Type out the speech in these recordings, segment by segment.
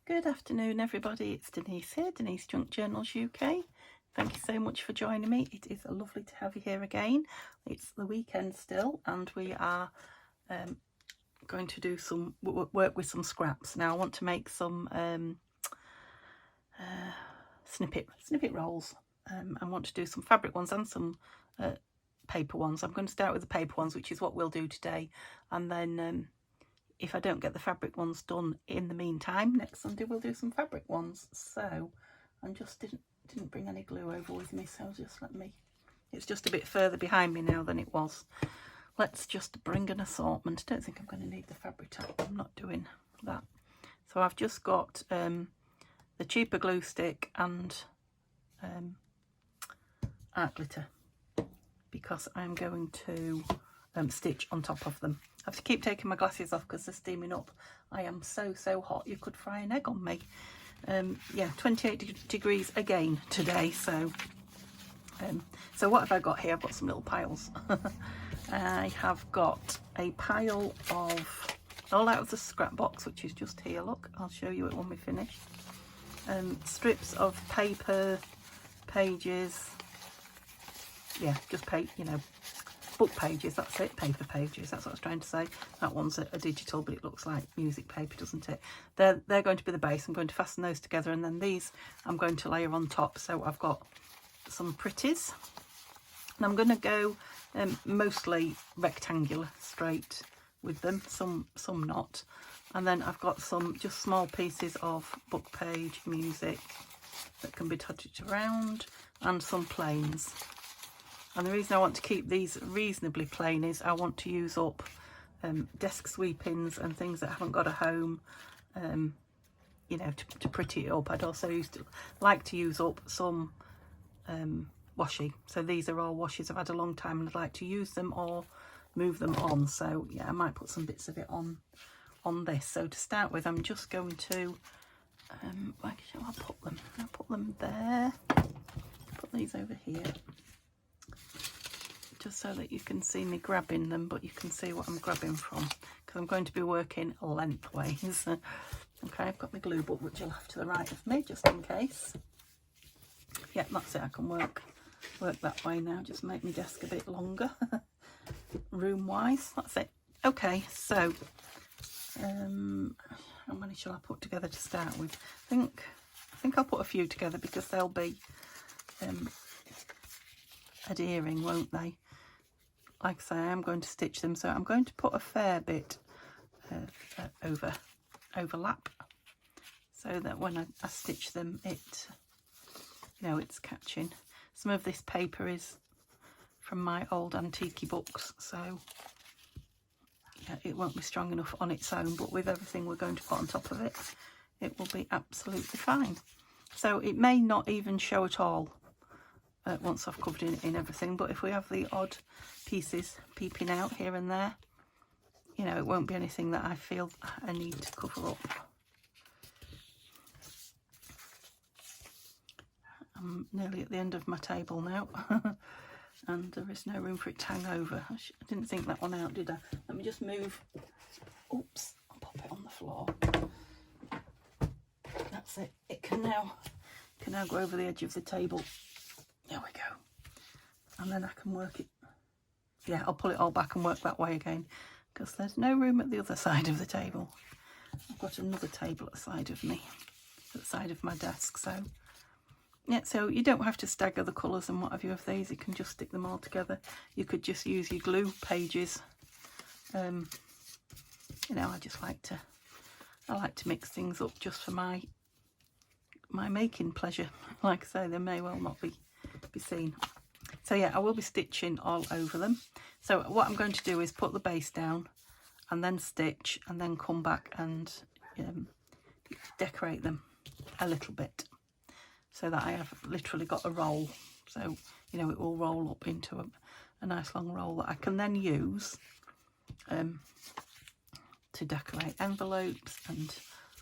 Good afternoon everybody, it's Denise here, Denise Junk Journals UK. Thank you so much for joining me. It is lovely to have you here again. It's the weekend still and we are going to do some work with some scraps. Now I want to make some snippet rolls. I want to do some fabric ones and some paper ones. I'm going to start with the paper ones, which is what we'll do today, and then if I don't get the fabric ones done in the meantime, next Sunday we'll do some fabric ones. So I just didn't bring any glue over with me, so just it's just a bit further behind me now than it was. Let's just bring an assortment. I don't think I'm going to need the fabric tape, I'm not doing that. So I've just got the cheaper glue stick and art glitter, because I'm going to stitch on top of them. I have to keep taking my glasses off because they're steaming up. I am so hot you could fry an egg on me. Yeah, 28 degrees again today. So what have I got here? I've got some little piles. I have got a pile of, all out of the scrap box, which is just here. Look, I'll show you it when we finish. Strips of paper, pages, yeah, just book pages, that's it, paper pages, that's what I was trying to say. That one's a digital, but it looks like music paper, doesn't it? They're going to be the base. I'm going to fasten those together, and then these I'm going to layer on top. So I've got some pretties, and I'm going to go mostly rectangular, straight with them, some not. And then I've got some just small pieces of book page music that can be touched around, and some planes. And the reason I want to keep these reasonably plain is I want to use up desk sweepings and things that haven't got a home, you know, to pretty it up. I'd also like to use up some washi. So these are all washes I've had a long time and I'd like to use them or move them on. So yeah, I might put some bits of it on this. So to start with, I'm just going to, where shall I put them? I'll put them there. Put these over here, just so that you can see me grabbing them, but you can see what I'm grabbing from, because I'm going to be working lengthways. Okay, I've got my glue book, which I'll have to the right of me, just in case. Yeah, that's it, I can work that way now, just make my desk a bit longer, room-wise, that's it. Okay, so, how many shall I put together to start with? I think I'll put a few together, because they'll be adhering, won't they? Like I say, I am going to stitch them, so I'm going to put a fair bit overlap, so that when I stitch them, it, you know, it's catching. Some of this paper is from my old antique books, so yeah, it won't be strong enough on its own, but with everything we're going to put on top of it, it will be absolutely fine. So it may not even show at all once I've covered in everything, but if we have the odd pieces peeping out here and there, you know, it won't be anything that I feel I need to cover up. I'm nearly at the end of my table now and there is no room for it to hang over. I didn't think that one out, did I? Let me just move. Oops, I'll pop it on the floor. That's it. It can now go over the edge of the table. There we go. And then I can work it. Yeah, I'll pull it all back and work that way again, because there's no room at the other side of the table. I've got another table at the side of me, at the side of my desk. So yeah, so you don't have to stagger the colours and what have you of these. You can just stick them all together. You could just use your glue pages. You know, I like to mix things up just for my making pleasure. Like I say, they may well not be seen. So yeah, I will be stitching all over them. So what I'm going to do is put the base down and then stitch, and then come back and decorate them a little bit, so that I have literally got a roll. So, you know, it will roll up into a nice long roll that I can then use to decorate envelopes and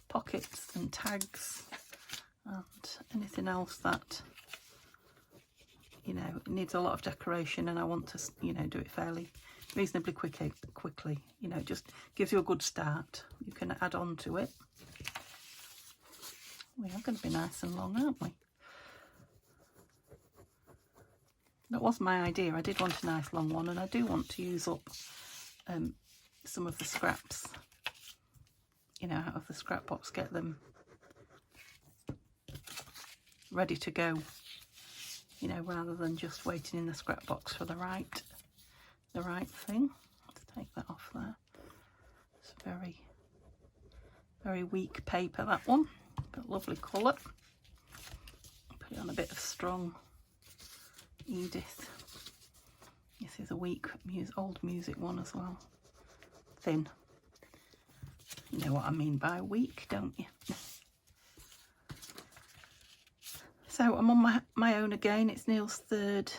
pockets and tags and anything else that, you know, it needs a lot of decoration, and I want to, you know, do it fairly reasonably quickly. You know, it just gives you a good start. You can add on to it. We are going to be nice and long, aren't we? That was my idea. I did want a nice long one, and I do want to use up some of the scraps, you know, out of the scrap box, get them ready to go, you know, rather than just waiting in the scrap box for the right thing. Let's take that off there. It's very, very weak paper, that one, but lovely colour. Put it on a bit of strong Edith. This is a weak old music one as well. Thin. You know what I mean by weak, don't you? So I'm on my own again. It's Neil's third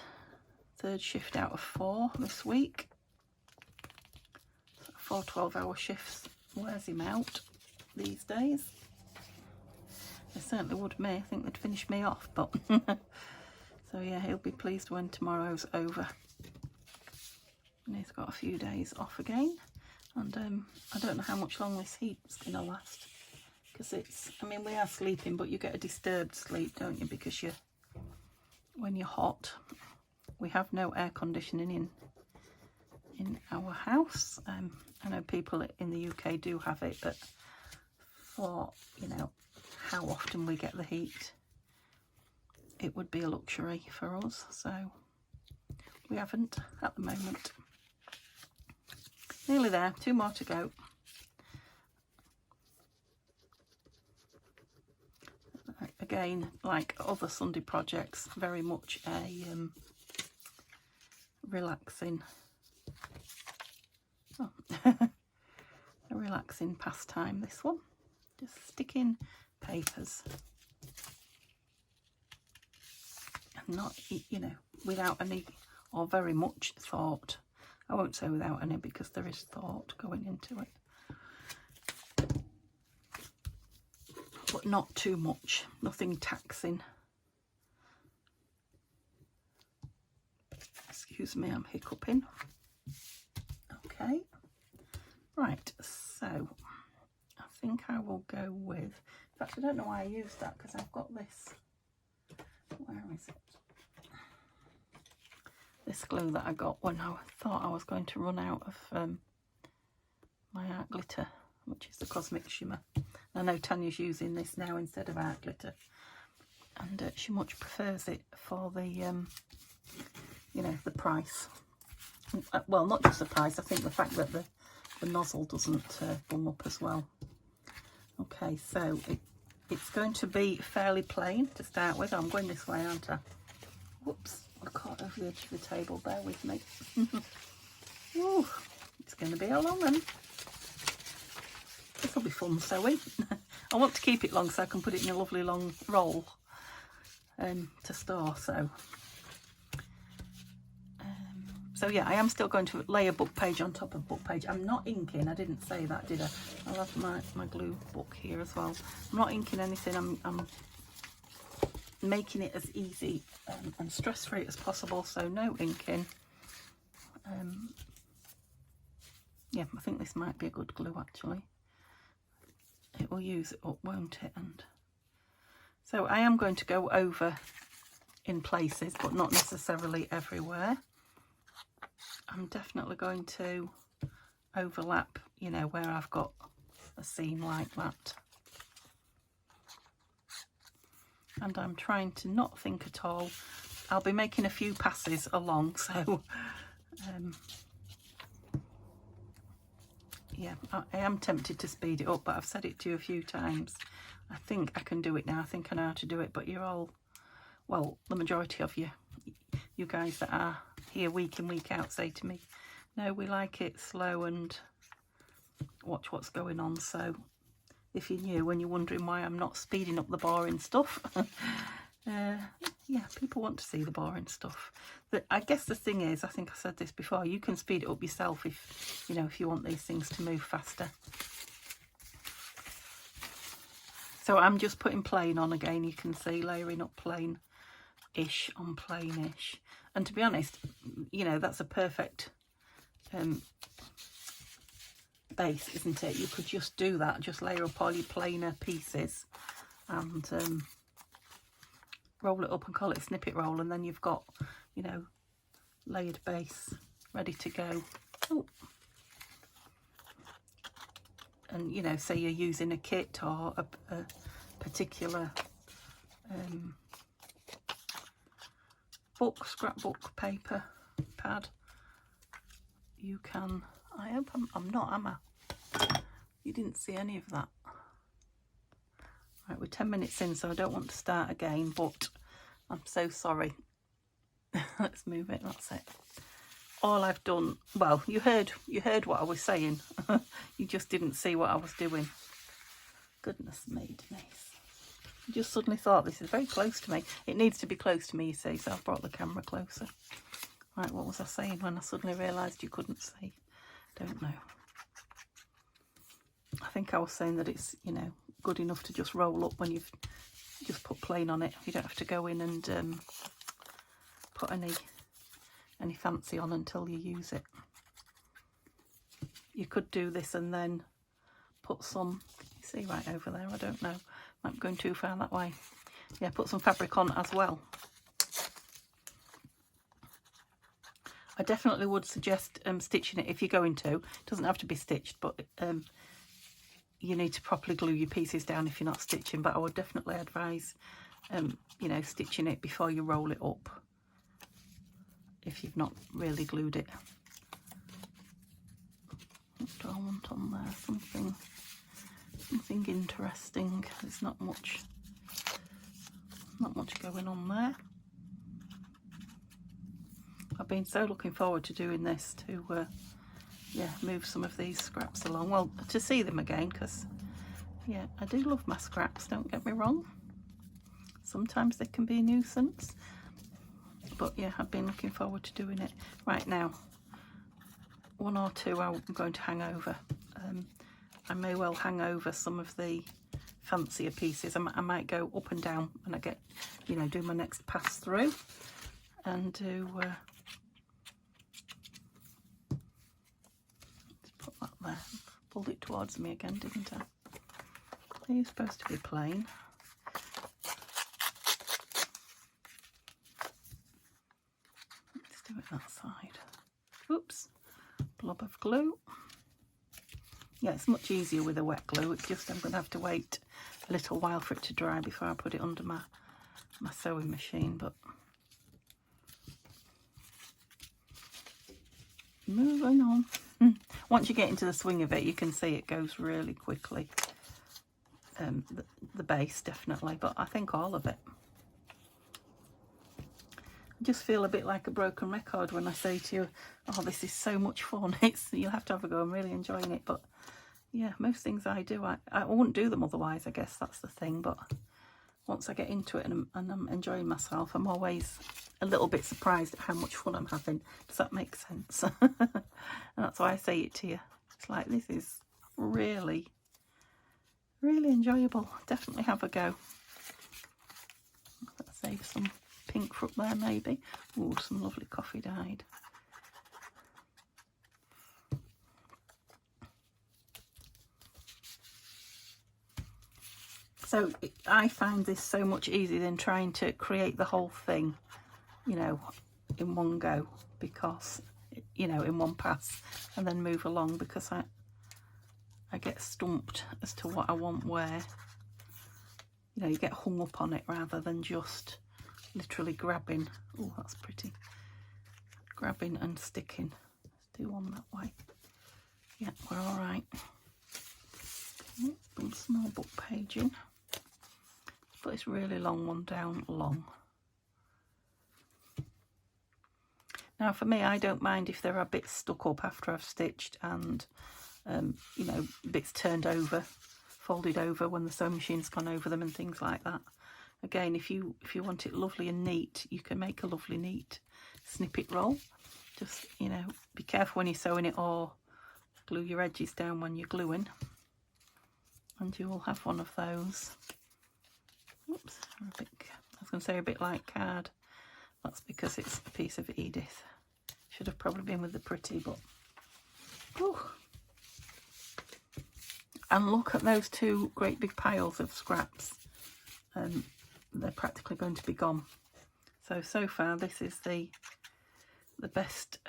shift out of 4 this week. 4 12-hour shifts wears him out these days. They certainly would me. I think they'd finish me off, but so yeah, he'll be pleased when tomorrow's over. And he's got a few days off again. And I don't know how much long this heat's going to last. Because it's, I mean, we are sleeping, but you get a disturbed sleep, don't you? Because when you're hot, we have no air conditioning in our house. I know people in the UK do have it, but for, you know, how often we get the heat, it would be a luxury for us, so we haven't at the moment. Nearly there, 2 more to go. Again, like other Sunday projects, very much a relaxing a relaxing pastime, this one. Just sticking papers. Not, you know, without any or very much thought. I won't say without any because there is thought going into it. But not too much, nothing taxing. Excuse me, I'm hiccuping. Okay, right, so I think I will go with, in fact I don't know why I used that because I've got this, where is it? This glue that I got when I thought I was going to run out of my art glitter, which is the Cosmic Shimmer. I know Tanya's using this now instead of art glitter, and she much prefers it for the, you know, the price. Well, not just the price, I think the fact that the nozzle doesn't bung up as well. Okay, so it's going to be fairly plain to start with. I'm going this way, aren't I? Whoops, I caught over the edge of the table, bear with me. Ooh, it's going to be a long one. This will be fun sewing. I want to keep it long so I can put it in a lovely long roll to store. So yeah, I am still going to lay a book page on top of book page. I'm not inking, I didn't say that, did I? I'll have my glue book here as well. I'm not inking anything, I'm making it as easy and stress-free as possible, so no inking. Yeah, I think this might be a good glue actually. It will use it up, won't it? And so I am going to go over in places, but not necessarily everywhere. I'm definitely going to overlap, you know, where I've got a seam like that. And I'm trying to not think at all. I'll be making a few passes along, so yeah, I am tempted to speed it up, but I've said it to you a few times. I think I can do it now. I think I know how to do it, but you're all, well, the majority of you guys that are here week in, week out say to me, no, we like it slow and watch what's going on. So if you're new and you're wondering why I'm not speeding up the boring stuff, yeah, people want to see the boring stuff. But I guess the thing is, I think I said this before, you can speed it up yourself if, you know, if you want these things to move faster. So I'm just putting plain on again, you can see, layering up plain-ish on plain-ish. And to be honest, you know, that's a perfect base, isn't it? You could just do that, just layer up all your plainer pieces and roll it up and call it a snippet roll, and then you've got, you know, layered base ready to go. Oh. And, you know, say you're using a kit or a particular book, scrapbook, paper, pad, you can, I hope I'm not, am I? You didn't see any of that. Right, we're 10 minutes in, so I don't want to start again, but I'm so sorry. Let's move it, that's it. All I've done, well, you heard what I was saying. You just didn't see what I was doing. Goodness me, Denise. I just suddenly thought this is very close to me. It needs to be close to me, you see, so I've brought the camera closer. Right, what was I saying when I suddenly realised you couldn't see? Don't know. I think I was saying that it's, you know, good enough to just roll up when you've just put plain on it. You don't have to go in and put any fancy on until you use it. You could do this and then put some, you see right over there, I don't know, might be going too far that way. Yeah, put some fabric on as well. I definitely would suggest stitching it if you're going to. It doesn't have to be stitched, but you need to properly glue your pieces down if you're not stitching. But I would definitely advise you know, stitching it before you roll it up, if you've not really glued it. What do I want on there? Something interesting. There's not much going on there. I've been so looking forward to doing this, to yeah, move some of these scraps along, well, to see them again, because yeah, I do love my scraps, don't get me wrong. Sometimes they can be a nuisance, but yeah, I've been looking forward to doing it. Right, now, one or two I'm going to hang over. I may well hang over some of the fancier pieces. I might go up and down when I get, you know, do my next pass through, and do let's put that there. Pulled it towards me again, didn't I? They're supposed to be plain. Let's do it that side. Oops, blob of glue. Yeah, it's much easier with a wet glue. It's just I'm going to have to wait a little while for it to dry before I put it under my sewing machine. But moving on. Once you get into the swing of it, you can see it goes really quickly. The base definitely, but I think all of it. I just feel a bit like a broken record when I say to you, oh, this is so much fun. You'll have to have a go. I'm really enjoying it. But yeah, most things I do, I wouldn't do them otherwise, I guess that's the thing. But once I get into it and I'm enjoying myself, I'm always a little bit surprised at how much fun I'm having. Does that make sense? And that's why I say it to you. It's like, this is really, really enjoyable. Definitely have a go. Let's save some pink for up there maybe. Oh, some lovely coffee dyed. So I find this so much easier than trying to create the whole thing, you know, in one go, because, you know, in one pass, and then move along, because I get stumped as to what I want where. You know, you get hung up on it rather than just literally grabbing. Oh, that's pretty. Grabbing and sticking. Let's do one that way. Yeah, we're all right. Let's bring small book page in. Put this really long one down long. Now for me, I don't mind if there are bits stuck up after I've stitched and you know, bits turned over, folded over when the sewing machine's gone over them and things like that. Again, if you want it lovely and neat, you can make a lovely neat snippet roll. Just, you know, be careful when you're sewing it, or glue your edges down when you're gluing, and you will have one of those. Oops, I was going to say a bit like card. That's because it's a piece of Edith. Should have probably been with the pretty, but whew. And look at those two great big piles of scraps. they're practically going to be gone. So far this is the best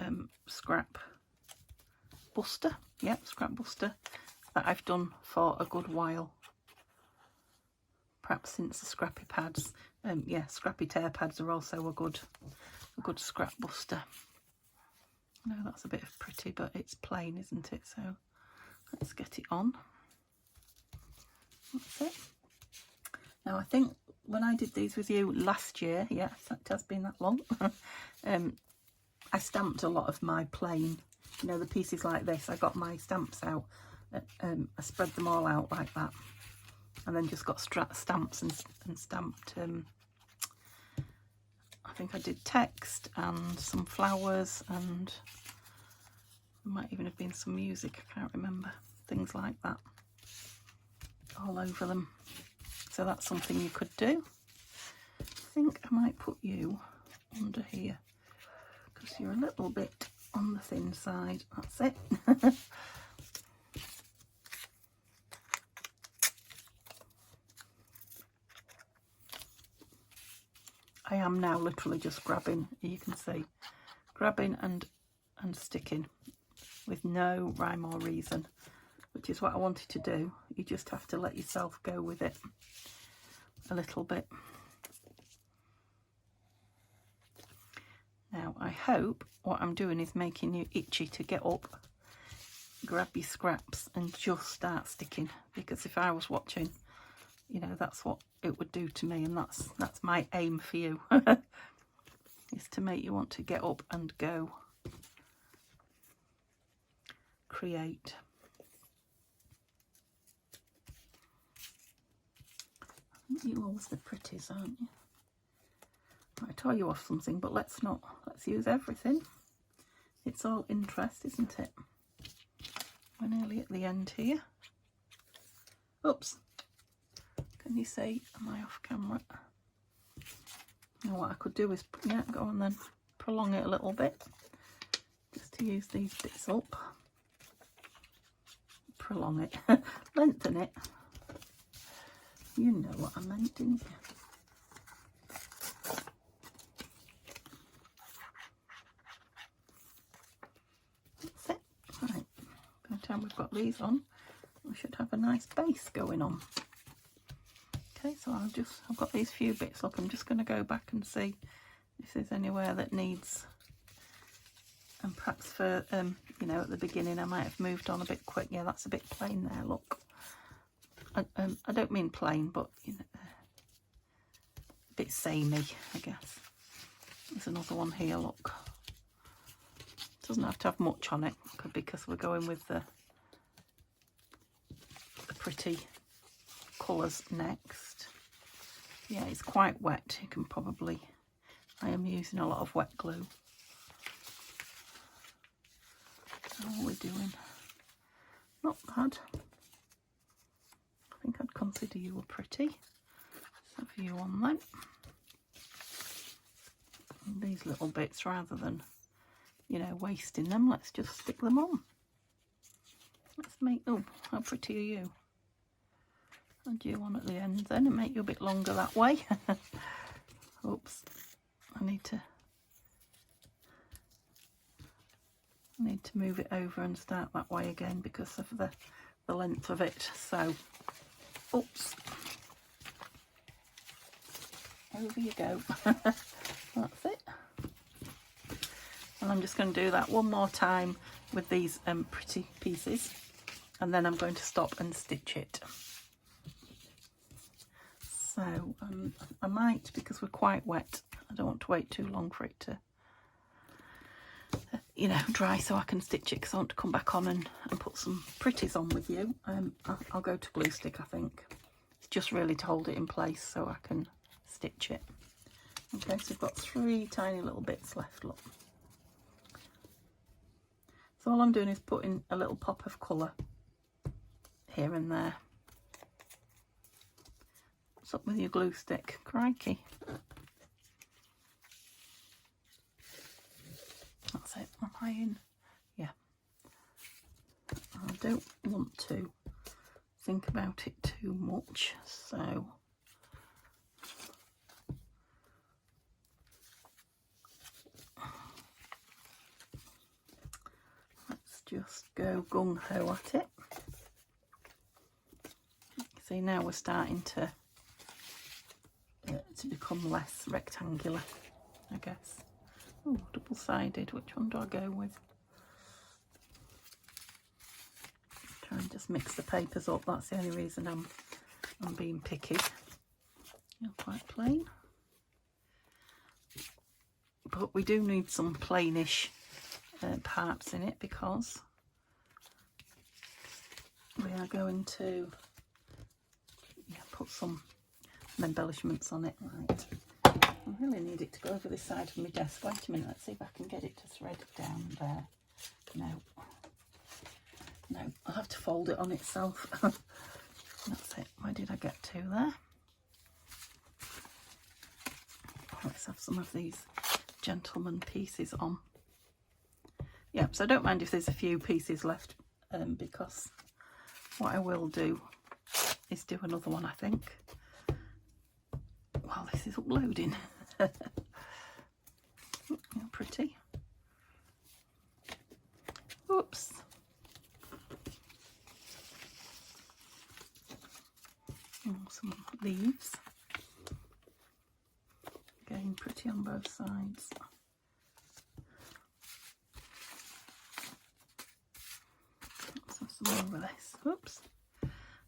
scrap buster, scrap buster that I've done for a good while. Perhaps since the scrappy pads. Scrappy tear pads are also a good scrap buster. I know that's a bit of pretty, but it's plain, isn't it? So let's get it on. That's it. Now I think when I did these with you last year, yes, it has been that long, I stamped a lot of my plain, you know, the pieces like this. I got my stamps out, I spread them all out like that, and then just got stamps and stamped, I think I did text and some flowers, and there might even have been some music, I can't remember, things like that, all over them. So that's something you could do. I think I might put you under here because you're a little bit on the thin side. That's it. I am now literally just grabbing, you can see, grabbing and sticking with no rhyme or reason, which is what I wanted to do. You just have to let yourself go with it a little bit. Now I hope what I'm doing is making you itchy to get up, grab your scraps and just start sticking, because if I was watching, you know, that's what it would do to me, and that's my aim for you, is to make you want to get up and go, create. You love the pretties, aren't you? I tell you off something, but let's use everything. It's all interest, isn't it? We're nearly at the end here. Oops. Can you see? Am I off camera? Now what I could do is, go on then, prolong it a little bit, just to use these bits up. Prolong it, lengthen it. You know what I meant, didn't you? That's it. Right. By the time we've got these on, we should have a nice base going on. Okay, so I've got these few bits. Look, I'm just going to go back and see if there's anywhere that needs, and perhaps for, you know, at the beginning I might have moved on a bit quick. Yeah, that's a bit plain there, look. I don't mean plain, but, you know, a bit samey, I guess. There's another one here, look. Doesn't have to have much on it, because we're going with the pretty colours next. Yeah, it's quite wet. You can probably, I am using a lot of wet glue. How are we doing? Not bad. I think I'd consider you a pretty. Let's have you on then. And these little bits, rather than, you know, wasting them, let's just stick them on. Let's make, oh, how pretty are you? Add you on at the end then and make you a bit longer that way. Oops, I need to move it over and start that way again because of the length of it. So, oops, over you go. That's it. And I'm just going to do that one more time with these pretty pieces, and then I'm going to stop and stitch it. So I might, because we're quite wet, I don't want to wait too long for it to, you know, dry so I can stitch it, because I want to come back on and put some pretties on with you. I'll go to glue stick, I think. It's just really to hold it in place so I can stitch it. Okay, so we've got 3 tiny little bits left, look. So all I'm doing is putting a little pop of colour here and there. What's up with your glue stick? Crikey. That's it. Am I in? Yeah. I don't want to think about it too much, so go gung-ho at it. See, now we're starting to become less rectangular, I guess. Oh, double-sided, which one do I go with? Try and just mix the papers up, that's the only reason I'm being picky. They're quite plain. But we do need some plainish parts in it because we are going to put some embellishments on it. Right, I really need it to go over this side of my desk. Wait a minute, let's see if I can get it to thread down there. No, I'll have to fold it on itself. That's it. Where did I get to there? Let's have some of these gentleman pieces on. Yeah, so I don't mind if there's a few pieces left, because what I will do is do another one, I think, while this is uploading. Pretty. Oops. Some leaves. Again, pretty on both sides. Let's have some more of this. Oops.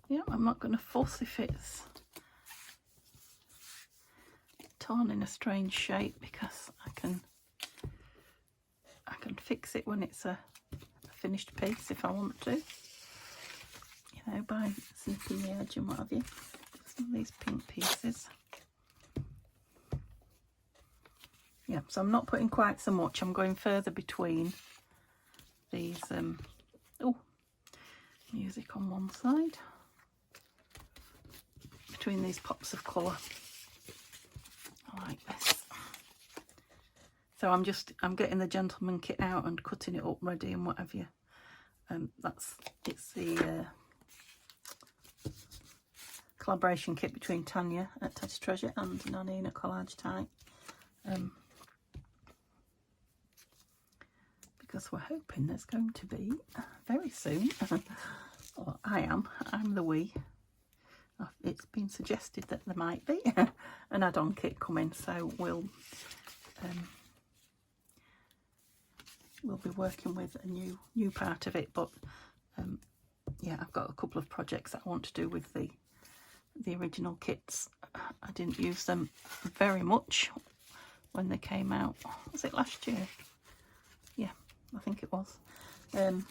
Yeah, I'm not going to fuss if it's torn in a strange shape, because I can fix it when it's a finished piece if I want to. You know, by snipping the edge and what have you. Some of these pink pieces. Yeah, so I'm not putting quite so much. I'm going further between these. Oh, music on one side. Between these pops of colour. I like this. So I'm getting the gentleman kit out and cutting it up ready and what have you. It's the collaboration kit between Tanya at Ted's Treasure and Nanina Collage Type. Because we're hoping there's going to be very soon, or I'm the we. It's been suggested that there might be an add-on kit coming, so we'll be working with a new part of it. But yeah, I've got a couple of projects that I want to do with the original kits. I didn't use them very much when they came out. Was it last year? Yeah, I think it was. And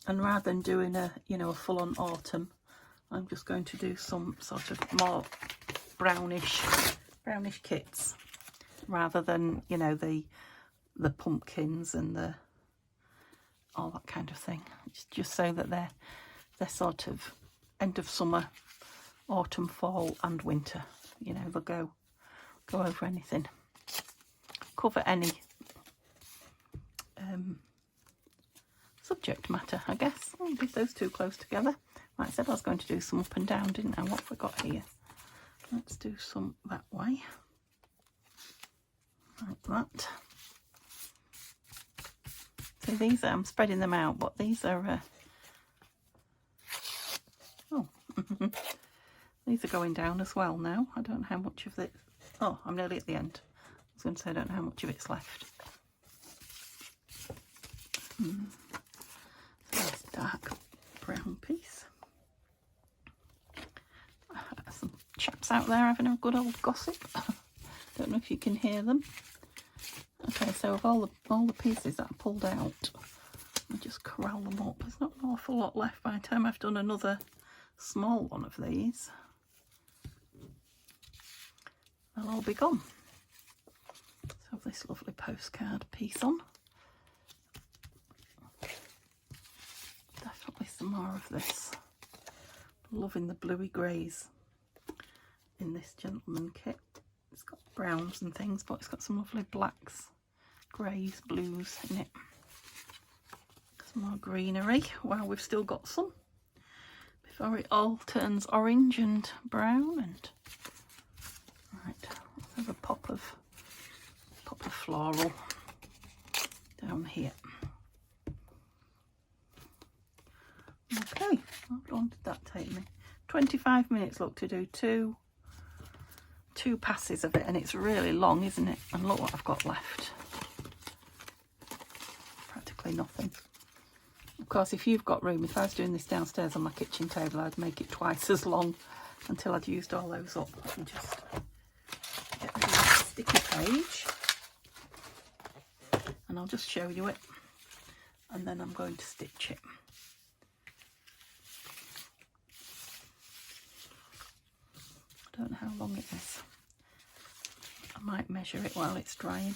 rather than doing a full-on autumn, I'm just going to do some sort of more brownish kits, rather than the pumpkins and all that kind of thing. It's just so that they're sort of end of summer, autumn, fall and winter. They'll go over anything, cover any subject matter, I guess. I'll get those two close together. Like I said I was going to do some up and down, didn't I? What have we got here? Let's do some that way, like that. So these I'm spreading them out, but these are oh these are going down as well now. I don't know how much of this. Oh, I'm nearly at the end. I was going to say I don't know how much of it's left. So this dark brown piece. Some chaps out there having a good old gossip. Don't know if you can hear them. Okay, so of all the pieces that I pulled out, I just corral them up. There's not an awful lot left by the time I've done another small one of these. They'll all be gone. Let's have this lovely postcard piece on. Definitely some more of this. Loving the bluey greys in this gentleman kit. It's got browns and things, but it's got some lovely blacks, greys, blues in it. Some more greenery while we've still got some, before it all turns orange and brown. And right, let's have a pop of floral down here. Okay, how long did that take me? 25 minutes, look, to do two passes of it, and it's really long, isn't it? And look what I've got left. Practically nothing. Of course, if you've got room, if I was doing this downstairs on my kitchen table, I'd make it twice as long until I'd used all those up. Let me just get rid of this sticky page, and I'll just show you it, and then I'm going to stitch it. I don't know how long it is. I might measure it while it's drying.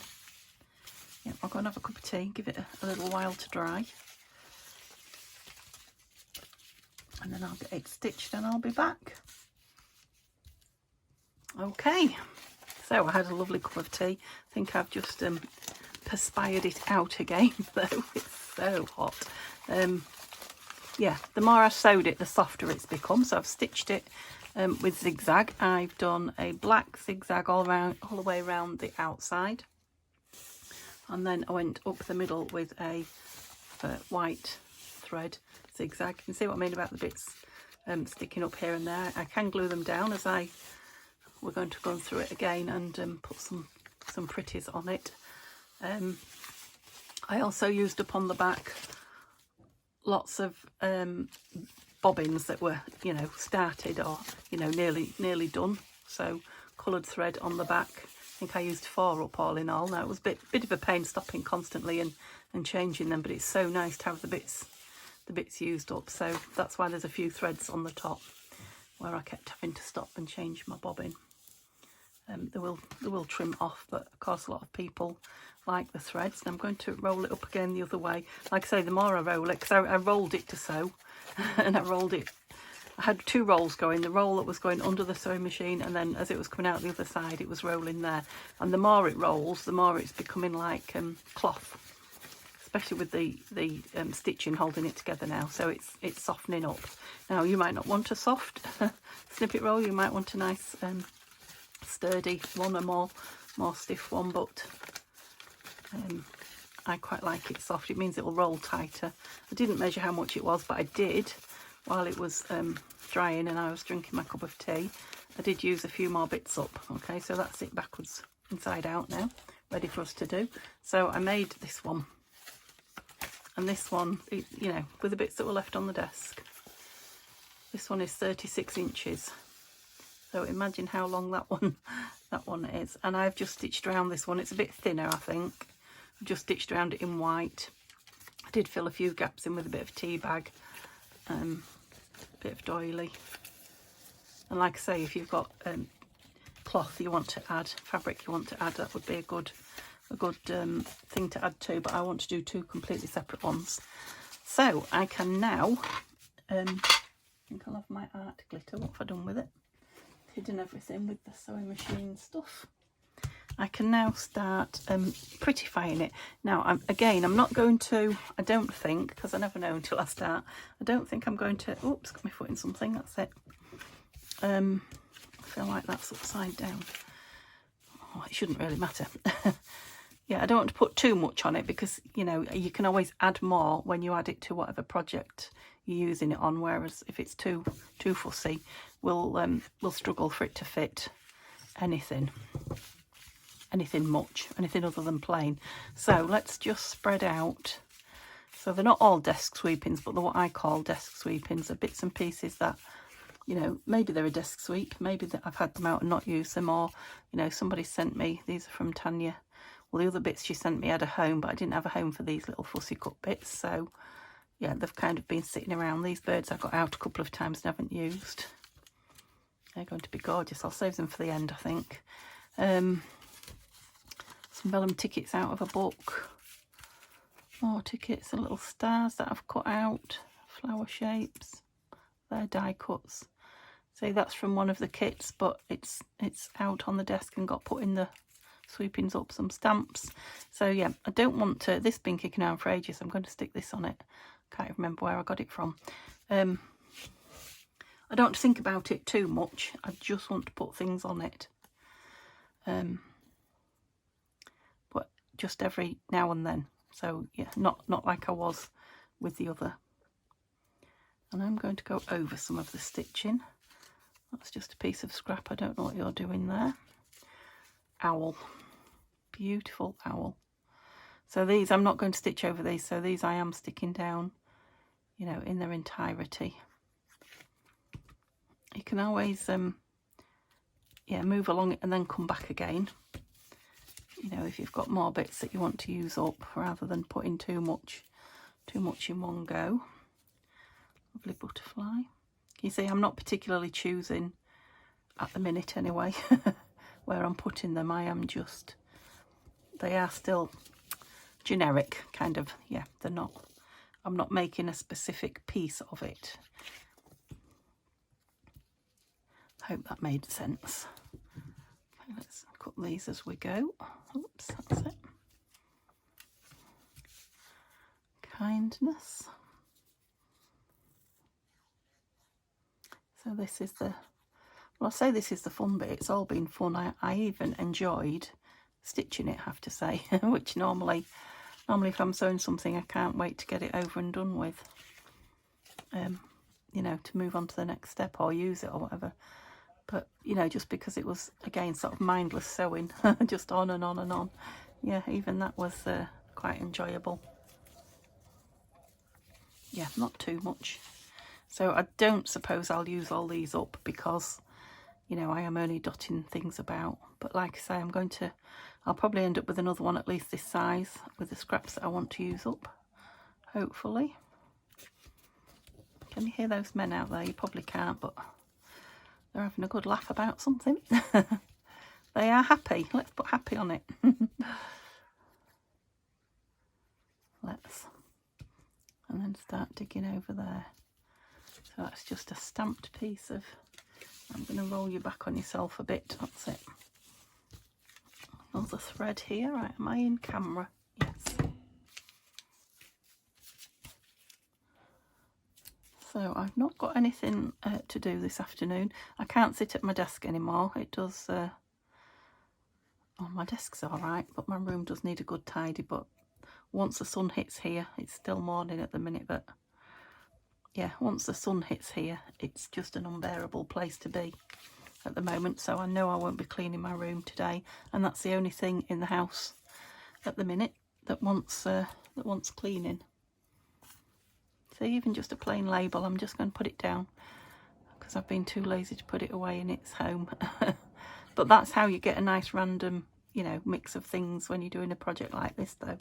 Yeah, I'll go and have a cup of tea, give it a little while to dry. And then I'll get it stitched and I'll be back. Okay, so I had a lovely cup of tea. I think I've just perspired it out again, though. It's so hot. Yeah, the more I sewed it, the softer it's become. So I've stitched it with zigzag. I've done a black zigzag all the way around the outside, and then I went up the middle with a white thread zigzag. You can see what I mean about the bits sticking up here and there. I can glue them down, as we're going to go through it again and put some pretties on it. I also used up on the back lots of bobbins that were, you know, started or, you know, nearly done. So coloured thread on the back. I think I used 4 up all in all. Now it was a bit of a pain stopping constantly and changing them, but it's so nice to have the bits used up. So that's why there's a few threads on the top where I kept having to stop and change my bobbin. They will trim off, but of course a lot of people like the threads. And I'm going to roll it up again the other way. Like I say, the more I roll it, because I rolled it to sew, and I rolled it. I had 2 rolls going. The roll that was going under the sewing machine, and then as it was coming out the other side, it was rolling there. And the more it rolls, the more it's becoming like cloth, especially with the stitching holding it together now. So it's softening up. Now you might not want a soft snippet roll. You might want a nice sturdy one, a more stiff one, but I quite like it soft. It means it will roll tighter. I didn't measure how much it was, but I did while it was drying and I was drinking my cup of tea. I did use a few more bits up. Okay, so that's it backwards inside out now, ready for us to do. So I made this one, and this one, you know, with the bits that were left on the desk. This one is 36 inches. So imagine how long that one is. And I've just stitched around this one. It's a bit thinner, I think. I've just stitched around it in white. I did fill a few gaps in with a bit of tea bag, bit of doily. And like I say, if you've got cloth you want to add, fabric you want to add, that would be a good thing to add to. But I want to do 2 completely separate ones. So I can now, I think I'll have my art glitter. What have I done with it? Hidden everything with the sewing machine stuff. I can now start prettifying it. Now, I'm not going to, I don't think, because I never know until I start, I don't think I'm going to, oops, got my foot in something, that's it. I feel like that's upside down. Oh, it shouldn't really matter. Yeah, I don't want to put too much on it because, you know, you can always add more when you add it to whatever project you're using it on, whereas if it's too fussy, we'll struggle for it to fit anything much, anything other than plain. So let's just spread out. So they're not all desk sweepings, but they're what I call desk sweepings. They're bits and pieces that, you know, maybe they're a desk sweep, maybe that I've had them out and not used them, or, you know, somebody sent me, these are from Tanya. Well, the other bits she sent me had a home, but I didn't have a home for these little fussy cut bits. So yeah, they've kind of been sitting around. These birds I got out a couple of times and haven't used. They're going to be gorgeous. I'll save them for the end, I think. Some vellum tickets out of a book. More tickets and little stars that I've cut out. Flower shapes. They're die cuts. See, that's from one of the kits, but it's out on the desk and got put in the sweepings up. Some stamps. So yeah, I don't want to, this been kicking around for ages. I'm going to stick this on it. Can't remember where I got it from. I don't think about it too much. I just want to put things on it. But just every now and then. So yeah, not like I was with the other And I'm going to go over some of the stitching. That's just a piece of scrap. I don't know what you're doing there. Owl. Beautiful owl. So these, I'm not going to stitch over these. So these I am sticking down, you know, in their entirety. You can always, yeah, move along it and then come back again. You know, if you've got more bits that you want to use up, rather than putting too much in one go. Lovely butterfly. You see, I'm not particularly choosing at the minute anyway where I'm putting them. I am just, they are still generic kind of, yeah, they're not, I'm not making a specific piece of it. Hope that made sense. Okay, let's cut these as we go. Oops, that's it. Kindness. So this is the, well, I say this is the fun bit. It's all been fun. I even enjoyed stitching it, I have to say, which normally if I'm sewing something, I can't wait to get it over and done with. You know, to move on to the next step or use it or whatever. But, you know, just because it was, again, sort of mindless sewing, just on and on and on. Yeah, even that was quite enjoyable. Yeah, not too much. So I don't suppose I'll use all these up because, you know, I am only dotting things about. But like I say, I'll probably end up with another one at least this size with the scraps that I want to use up, hopefully. Can you hear those men out there? You probably can't, but they're having a good laugh about something. They are happy. Let's put happy on it. And then start digging over there. So that's just a stamped piece of, I'm going to roll you back on yourself a bit. That's it. Another thread here. Right, am I in camera? Yes. So I've not got anything to do this afternoon. I can't sit at my desk anymore. It does, oh, my desk's all right, but my room does need a good tidy. But once the sun hits here, it's still morning at the minute, but yeah, once the sun hits here, it's just an unbearable place to be at the moment. So I know I won't be cleaning my room today, and that's the only thing in the house at the minute that wants cleaning. So even just a plain label, I'm just going to put it down because I've been too lazy to put it away in its home. But that's how you get a nice random, you know, mix of things when you're doing a project like this, though.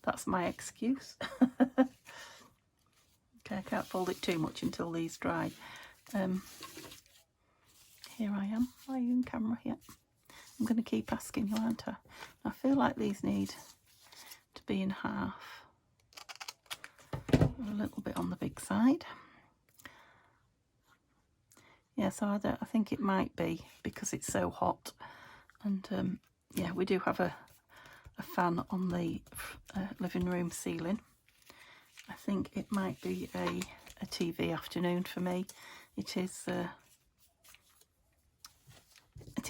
That's my excuse. Okay, I can't fold it too much until these dry. Here I am. Are you in camera? Yep. I'm going to keep asking you, aren't I? I feel like these need to be in half. A little bit on the big side. Yeah, so I think it might be because it's so hot. And yeah, we do have a fan on the living room ceiling. I think it might be a TV afternoon for me. It is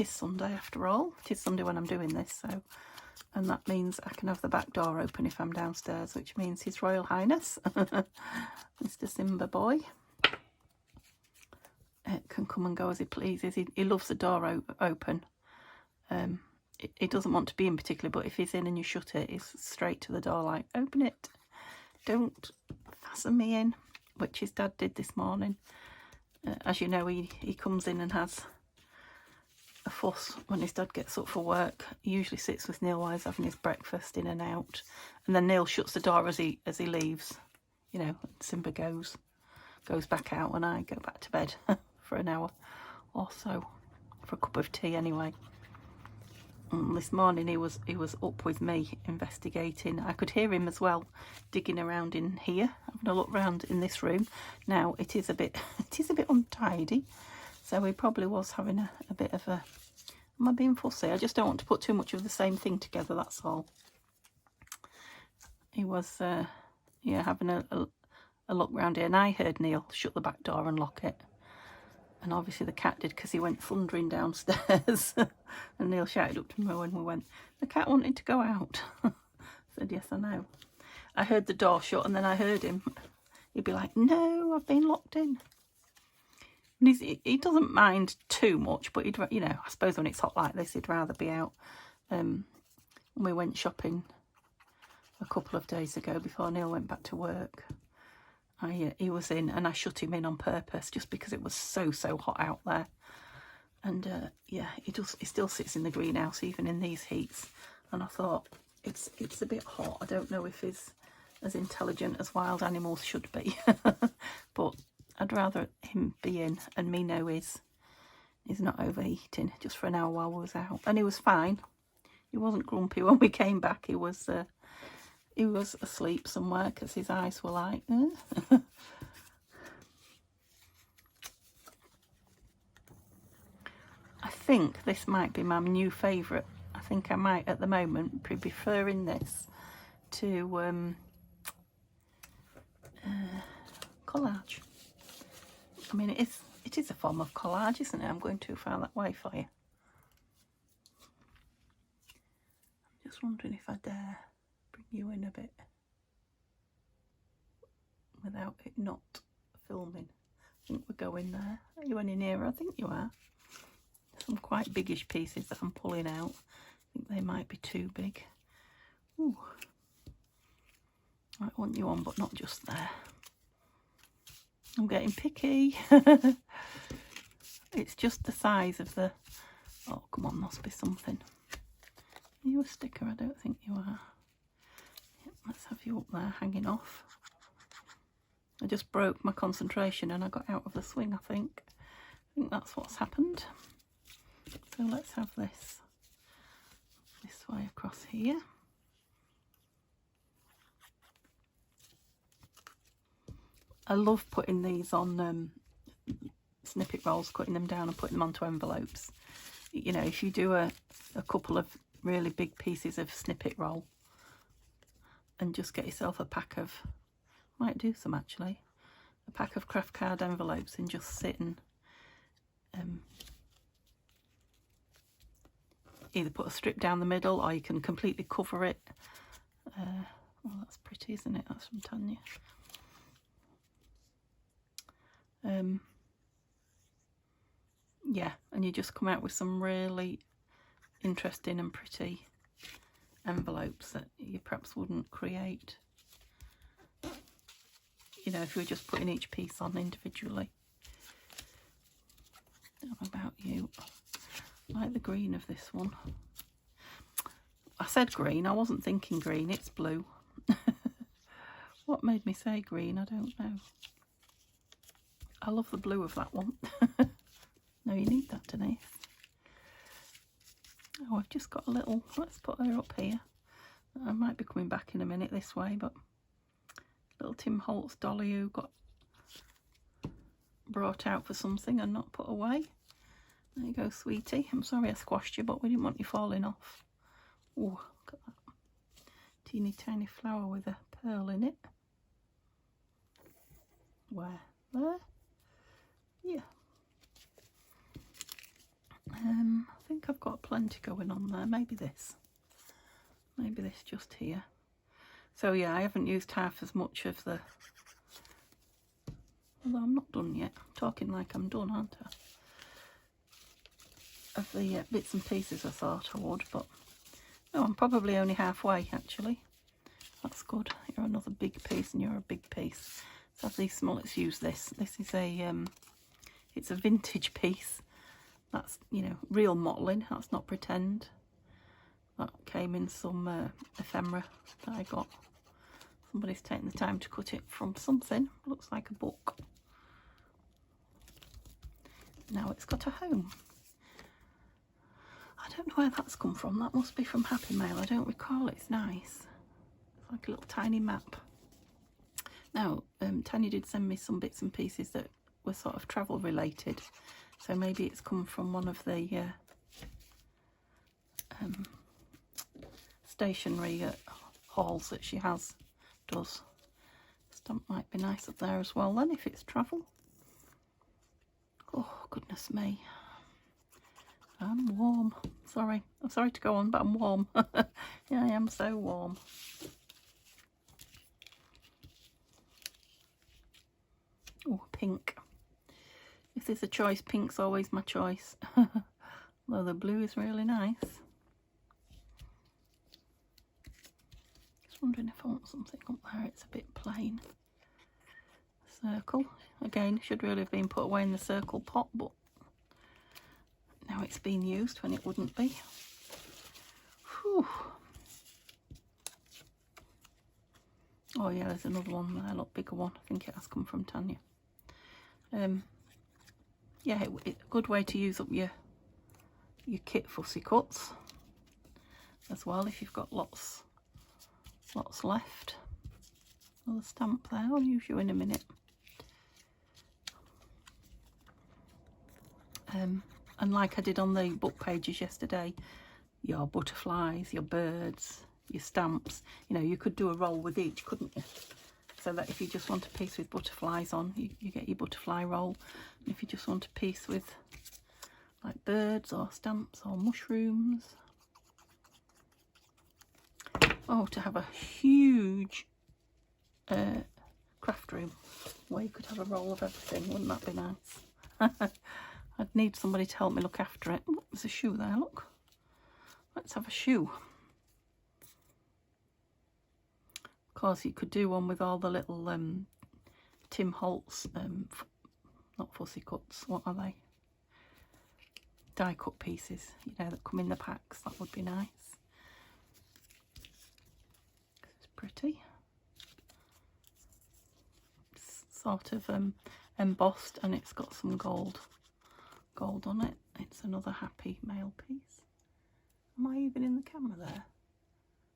Sunday after all. It is Sunday when I'm doing this, so, and that means I can have the back door open if I'm downstairs, which means His Royal Highness, Mr. Simba boy, can come and go as he pleases. He loves the door open. He doesn't want to be in particular, but if he's in and you shut it, he's straight to the door like, open it. Don't fasten me in, which his dad did this morning. As you know, he comes in and has a fuss when his dad gets up for work. He usually sits with Neil while he's having his breakfast, in and out, and then Neil shuts the door as he leaves. You know, Simba goes back out, and I go back to bed for an hour or so, for a cup of tea anyway. This morning he was up with me investigating. I could hear him as well digging around in here, having a look around in this room. Now it is a bit untidy, so he probably was having a bit of a, am I being fussy? I just don't want to put too much of the same thing together, that's all. He was yeah, having a look round here, and I heard Neil shut the back door and lock it. And obviously the cat did, because he went thundering downstairs. And Neil shouted up to me when we went, the cat wanted to go out. I said, yes, I know. I heard the door shut, and then I heard him. he'd be like, no, I've been locked in. And he doesn't mind too much, but he'd, you know, I suppose when it's hot like this, he'd rather be out. When we went shopping a couple of days ago before Neil went back to work, he was in, and I shut him in on purpose just because it was so hot out there. And yeah, he still sits in the greenhouse even in these heats. And I thought, it's a bit hot. I don't know if he's as intelligent as wild animals should be, but I'd rather him be in and me know he's not overheating just for an hour while we was out. And he was fine. He wasn't grumpy when we came back. He was asleep somewhere because his eyes were like, I think this might be my new favourite. I think I might at the moment be preferring this to collage. I mean, it is a form of collage, isn't it? I'm going too far that way for you. I'm just wondering if I dare bring you in a bit without it not filming. I think we're going there. Are you any nearer? I think you are. Some quite biggish pieces that I'm pulling out. I think they might be too big. Ooh. I want you on, but not just there. I'm getting picky. It's just the size of the... Oh, come on, must be something. Are you a sticker? I don't think you are. Yep, let's have you up there hanging off. I just broke my concentration and I got out of the swing, I think. I think that's what's happened. So let's have this way across here. I love putting these on snippet rolls, cutting them down and putting them onto envelopes. You know, if you do a couple of really big pieces of snippet roll and just get yourself a pack of, might do some actually, a pack of craft card envelopes and just sit and either put a strip down the middle or you can completely cover it. Well, that's pretty, isn't it? That's from Tanya. Yeah, and you just come out with some really interesting and pretty envelopes that you perhaps wouldn't create, you know, if you were just putting each piece on individually. How about you? I like the green of this one. I said green, I wasn't thinking green, it's blue. What made me say green? I don't know. I love the blue of that one. No, you need that, Denise. Oh, I've just got a little, let's put her up here. I might be coming back in a minute this way, but little Tim Holtz dolly who got brought out for something and not put away. There you go, sweetie. I'm sorry I squashed you, but we didn't want you falling off. Oh, look at that. Teeny tiny flower with a pearl in it. Where? There? Yeah. I think I've got plenty going on there. Maybe this just here. So yeah, I haven't used half as much of the, although I'm not done yet. I'm talking like I'm done, aren't I? Of the bits and pieces I thought I would, but no, I'm probably only halfway actually. That's good. You're another big piece and you're a big piece. So have these small, let's use this. This is a, it's a vintage piece. That's, you know, real modelling. That's not pretend. That came in some ephemera that I got. Somebody's taken the time to cut it from something. Looks like a book. Now it's got a home. I don't know where that's come from. That must be from Happy Mail. I don't recall. It's nice. It's like a little tiny map. Now, Tanya did send me some bits and pieces that were sort of travel related. So maybe it's come from one of the stationery hauls that she does. Stamp might be nice up there as well then if it's travel. Oh, goodness me. I'm warm. Sorry. I'm sorry to go on, but I'm warm. Yeah, I am so warm. pink. If there's a choice, pink's always my choice. Although the blue is really nice. Just wondering if I want something up there. It's a bit plain. Circle. Again, should really have been put away in the circle pot, but now it's been used when it wouldn't be. Whew. Oh yeah, there's another one there, a lot bigger one. I think it has come from Tanya. Yeah, it's a good way to use up your kit fussy cuts as well if you've got lots left. Another stamp there, I'll use you in a minute. And like I did on the book pages yesterday, your butterflies, your birds, your stamps, you know, you could do a roll with each, couldn't you? So that if you just want a piece with butterflies on, you get your butterfly roll. And if you just want a piece with like birds or stamps or mushrooms. Oh, to have a huge craft room where you could have a roll of everything, wouldn't that be nice? I'd need somebody to help me look after it. Oh, there's a shoe there, look. Let's have a shoe. Of course, you could do one with all the little Tim Holtz, not fussy cuts, what are they? Die cut pieces, you know, that come in the packs. That would be nice. It's pretty. It's sort of embossed, and it's got some gold on it. It's another happy mail piece. Am I even in the camera there?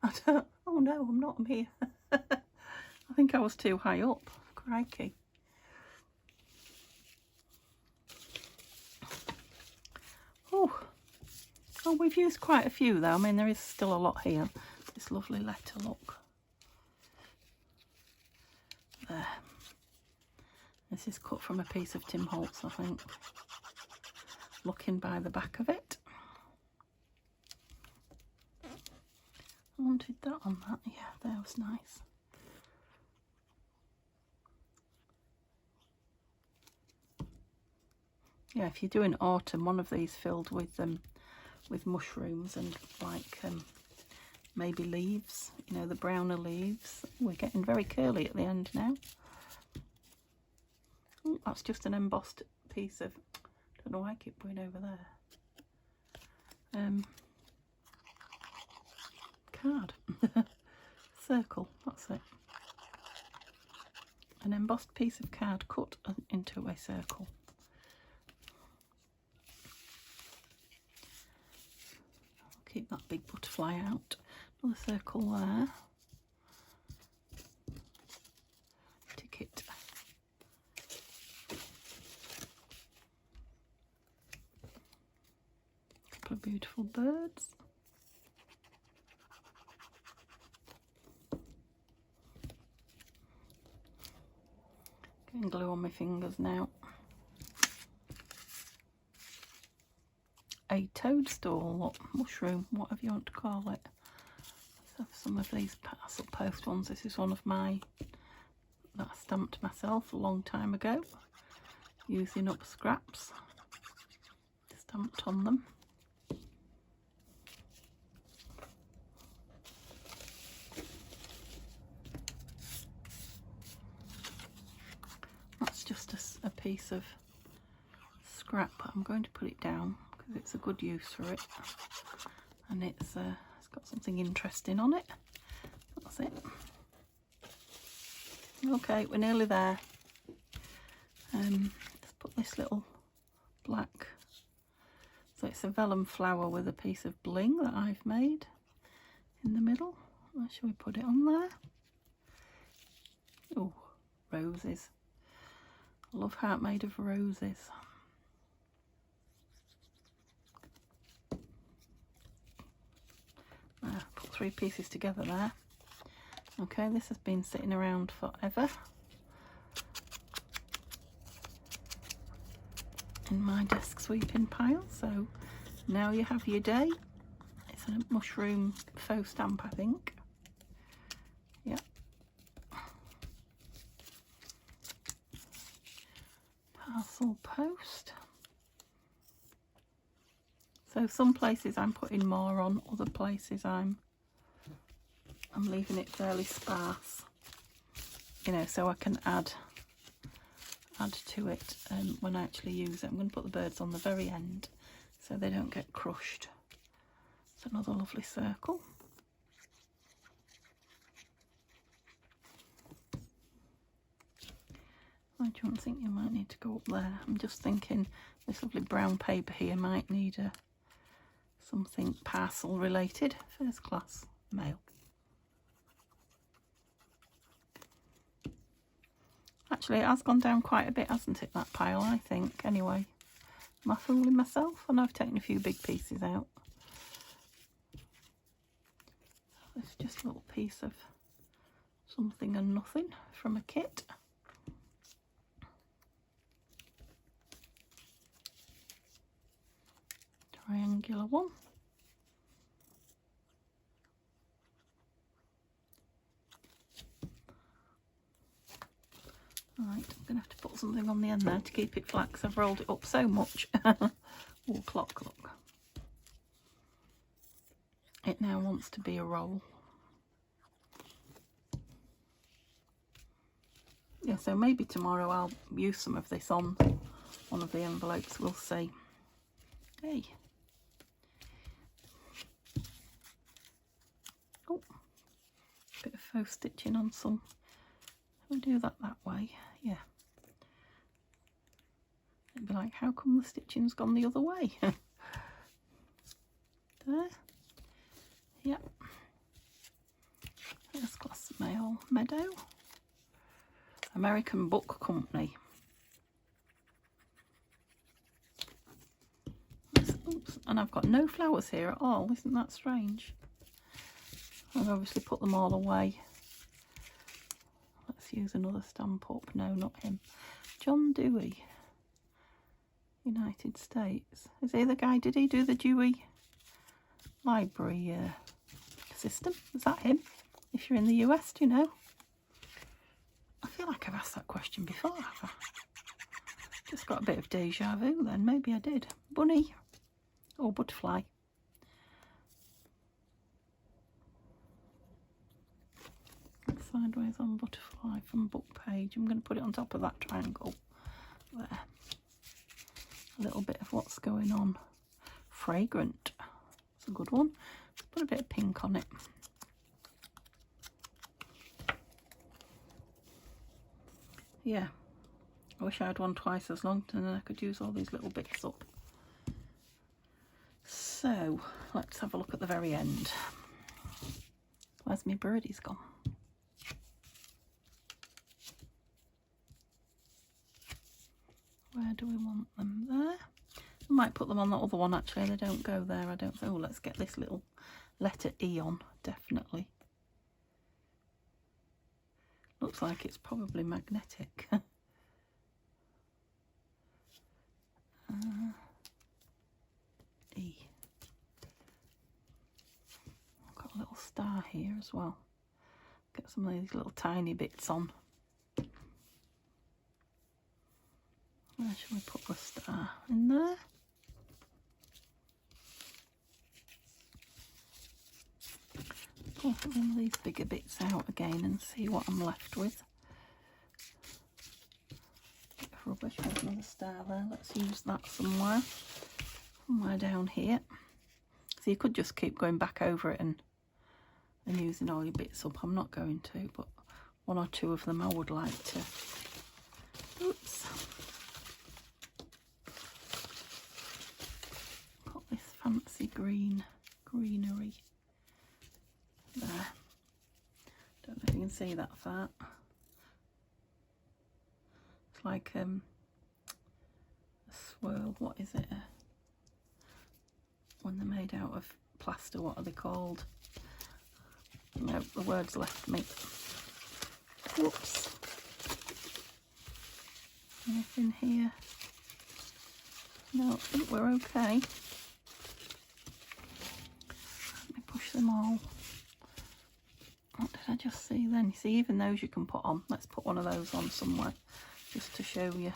I don't. Oh no, I'm not. I'm here. I think I was too high up. Crikey. Oh, we've used quite a few though. I mean, there is still a lot here. This lovely letter, look. There. This is cut from a piece of Tim Holtz, I think. Looking by the back of it. I wanted that on that. Yeah, that was nice. Yeah, if you're doing autumn, one of these filled with mushrooms and like maybe leaves, you know, the browner leaves. We're getting very curly at the end now. Oh, that's just an embossed piece of, I don't know why I keep going over there. Card. Circle, that's it. An embossed piece of card cut into a circle. I'll keep that big butterfly out. Another circle there. Ticket. A couple of beautiful birds. Getting glue on my fingers now. A toadstool, or mushroom, whatever you want to call it. Let's have some of these parcel post ones. This is one of my that I stamped myself a long time ago, using up scraps stamped on them. That's just a piece of scrap. I'm going to put it down because it's a good use for it, and it's got something interesting on it. That's it. Okay, we're nearly there. Let's put this little black, so it's a vellum flower with a piece of bling that I've made in the middle. Where shall we put it on there? Oh, roses. I love heart made of roses. Put 3 pieces together there. Okay, this has been sitting around forever in my desk sweeping pile, so now you have your day. It's a mushroom faux stamp, I think. Yep. tassel post. So some places I'm putting more on, other places I'm leaving it fairly sparse, you know, so I can add to it when I actually use it. I'm going to put the birds on the very end so they don't get crushed. It's another lovely circle. I don't think you might need to go up there. I'm just thinking this lovely brown paper here might need something parcel related. First class mail. Actually, it has gone down quite a bit, hasn't it, that pile, I think, anyway. Am I fooling myself? I know I've taken a few big pieces out. It's just a little piece of something and nothing from a kit. Triangular one. Right, I'm going to have to put something on the end there to keep it flat because I've rolled it up so much. Oh, clock, look. It now wants to be a roll. Yeah, so maybe tomorrow I'll use some of this on one of the envelopes, we'll see. Hey. Oh, bit of faux stitching on some. We'll do that way, yeah. It'd be like, how come the stitching's gone the other way? There. Yep. First class mail meadow. American Book Company. Oops, and I've got no flowers here at all. Isn't that strange? I've obviously put them all away. Let's use another stamp up. No, not him. John Dewey, United States. Is he the guy? Did he do the Dewey Library system? Is that him? If you're in the US, do you know? I feel like I've asked that question before, have I? Just got a bit of deja vu then. Maybe I did. Bunny or butterfly. Sideways on butterfly from book page. I'm going to put it on top of that triangle there. A little bit of what's going on. Fragrant. It's a good one. Put a bit of pink on it. Yeah, I wish I had one twice as long and then I could use all these little bits up. So let's have a look at the very end. Where's my birdies gone? Where do we want them? There. I might put them on that other one actually. They don't go there, I don't think. Oh, let's get this little letter E on, definitely. Looks like it's probably magnetic. E. I've got a little star here as well. Get some of these little tiny bits on. Where shall we put the star? In there? Pull some of these bigger bits out again and see what I'm left with. Bit of rubbish, there's another star there. Let's use that somewhere. Somewhere down here. So you could just keep going back over it and using all your bits up. I'm not going to, but one or two of them I would like to. Oops. Got this fancy greenery. There. Don't know if you can see that far. It's like a swirl. What is it? When they're made out of plaster, what are they called? No, the words left me. Whoops. Anything here? No, I think we're okay. Let me push them all. What did I just see then? You see, even those you can put on. Let's put one of those on somewhere just to show you.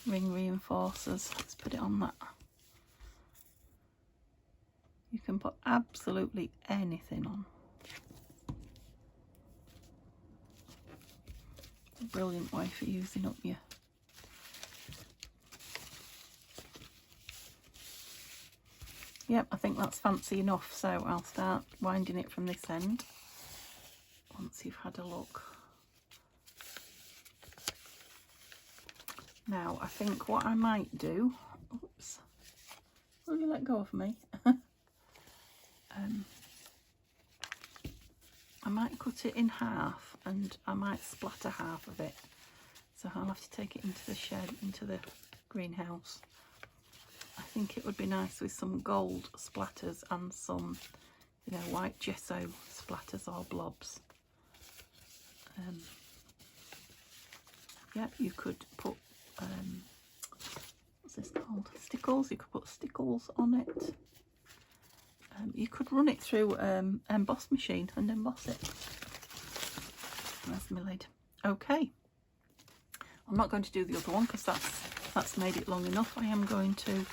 ring reinforcers. Let's put it on that. You can put absolutely anything on. It's a brilliant way for using up your Yep, I think that's fancy enough, so I'll start winding it from this end once you've had a look. Now, I think what I might do, oops, will you let go of me? I might cut it in half and I might splatter half of it. So I'll have to take it into the shed, into the greenhouse. I think it would be nice with some gold splatters and some, you know, white gesso splatters or blobs. Yeah, you could put, what's this called? Stickles. You could put stickles on it. You could run it through emboss machine and emboss it. There's my lid. Okay. I'm not going to do the other one because that's made it long enough. I am going to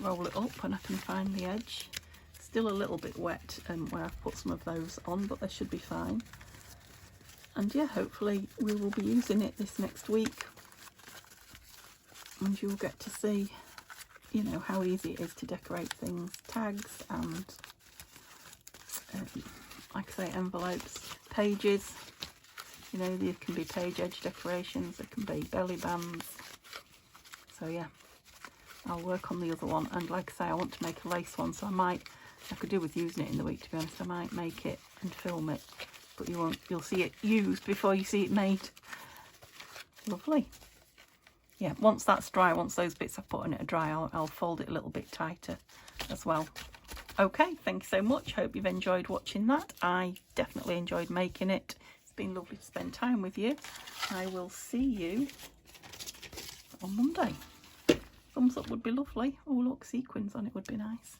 roll it up and I can find the edge. Still a little bit wet where I've put some of those on, but they should be fine. And yeah, hopefully we will be using it this next week. And you'll get to see, you know, how easy it is to decorate things. Tags and, like I say, envelopes, pages. You know, there can be page edge decorations, there can be belly bands. So yeah, I'll work on the other one. And like I say, I want to make a lace one, so I could do with using it in the week, to be honest. I might make it and film it, but you'll see it used before you see it made. Lovely. Yeah, once that's dry, once those bits I've put on it are dry, I'll fold it a little bit tighter as well. Okay, thank you so much. Hope you've enjoyed watching that. I definitely enjoyed making it. It's been lovely to spend time with you. I will see you on Monday. Thumbs up would be lovely. Oh look, sequins on it would be nice.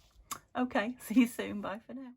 Okay, see you soon. Bye for now.